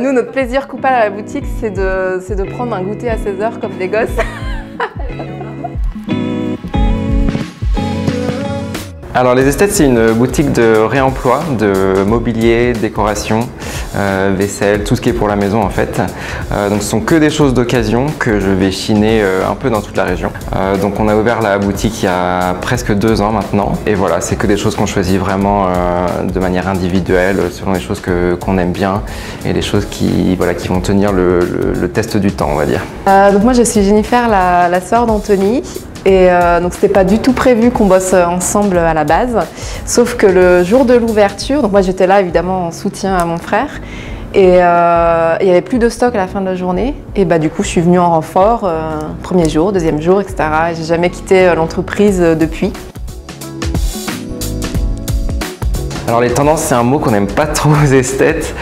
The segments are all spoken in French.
Nous, notre plaisir coupable à la boutique, c'est de prendre un goûter à 16h comme des gosses. Alors les Esthètes, c'est une boutique de réemploi, de mobilier, décoration, vaisselle, tout ce qui est pour la maison en fait. Donc ce sont que des choses d'occasion que je vais chiner un peu dans toute la région. Donc on a ouvert la boutique il y a presque 2 ans maintenant. Et voilà, c'est que des choses qu'on choisit vraiment de manière individuelle, selon les choses qu'on aime bien et les choses qui vont tenir le test du temps, on va dire. Donc moi je suis Jennifer, la sœur d'Anthony. Et donc c'était pas du tout prévu qu'on bosse ensemble à la base, sauf que le jour de l'ouverture, donc moi j'étais là évidemment en soutien à mon frère, et il n'y avait plus de stock à la fin de la journée, et bah du coup je suis venue en renfort, premier jour, deuxième jour, etc. Et j'ai jamais quitté l'entreprise depuis. Alors les tendances, c'est un mot qu'on n'aime pas trop aux esthètes.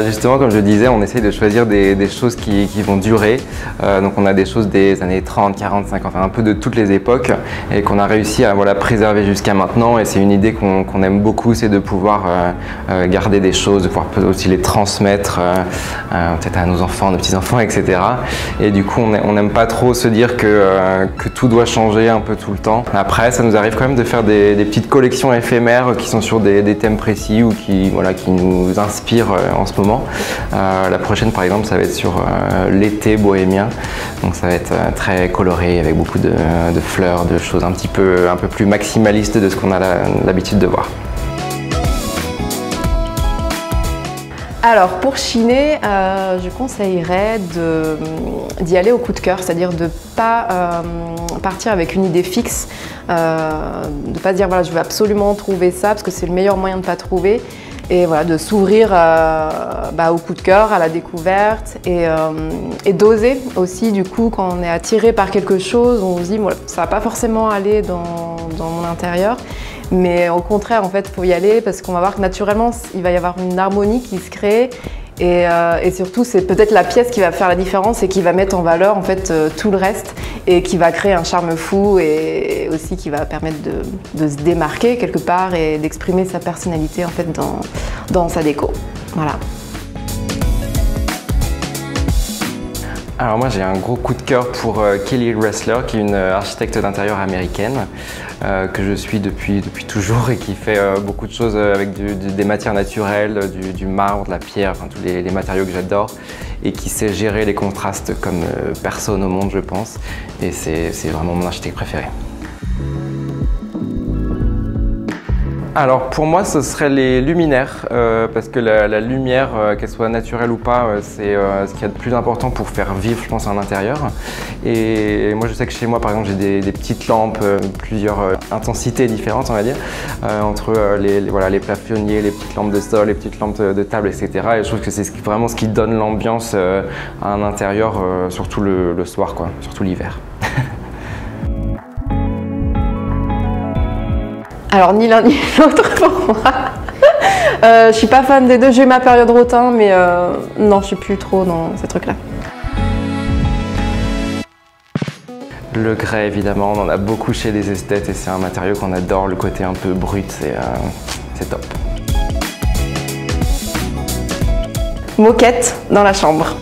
Justement, comme je le disais, on essaye de choisir des choses qui vont durer. Donc on a des choses des années 30, 40, 50, enfin un peu de toutes les époques et qu'on a réussi à préserver jusqu'à maintenant. Et c'est une idée qu'on aime beaucoup, c'est de pouvoir garder des choses, de pouvoir aussi les transmettre peut-être à nos enfants, nos petits-enfants, etc. Et du coup, on n'aime pas trop se dire que tout doit changer un peu tout le temps. Après, ça nous arrive quand même de faire des petites collections éphémères qui sont sur des thèmes précis ou qui nous inspirent en ce moment. La prochaine par exemple ça va être sur l'été bohémien, donc ça va être très coloré avec beaucoup de fleurs, de choses un peu plus maximalistes de ce qu'on a l'habitude de voir. Alors pour chiner, je conseillerais d'y aller au coup de cœur, c'est-à-dire de ne pas partir avec une idée fixe, de ne pas se dire voilà, je veux absolument trouver ça parce que c'est le meilleur moyen de ne pas trouver, et voilà, de s'ouvrir au coup de cœur, à la découverte, et d'oser aussi du coup quand on est attiré par quelque chose, on se dit voilà, ça ne va pas forcément aller dans mon intérieur. Mais au contraire, en fait, il faut y aller parce qu'on va voir que naturellement, il va y avoir une harmonie qui se crée et surtout, c'est peut-être la pièce qui va faire la différence et qui va mettre en valeur en fait tout le reste et qui va créer un charme fou et aussi qui va permettre de se démarquer quelque part et d'exprimer sa personnalité en fait dans sa déco. Voilà. Alors moi j'ai un gros coup de cœur pour Kelly Ressler, qui est une architecte d'intérieur américaine que je suis depuis toujours et qui fait beaucoup de choses avec des matières naturelles, du marbre, de la pierre, enfin tous les matériaux que j'adore, et qui sait gérer les contrastes comme personne au monde je pense, et c'est vraiment mon architecte préféré. Alors pour moi ce serait les luminaires, parce que la lumière, qu'elle soit naturelle ou pas, c'est ce qu'il y a de plus important pour faire vivre je pense un intérieur. Et moi je sais que chez moi par exemple j'ai des petites lampes, plusieurs intensités différentes on va dire, entre les plafonniers, les petites lampes de sol, les petites lampes de table, etc. Et je trouve que c'est vraiment ce qui donne l'ambiance à un intérieur, surtout le soir quoi, surtout l'hiver. Alors ni l'un ni l'autre pour moi. Je suis pas fan des deux, j'ai eu ma période rotin, mais non, je suis plus trop dans ces trucs-là. Le grès évidemment, on en a beaucoup chez les esthètes et c'est un matériau qu'on adore, le côté un peu brut, c'est top. Moquette dans la chambre.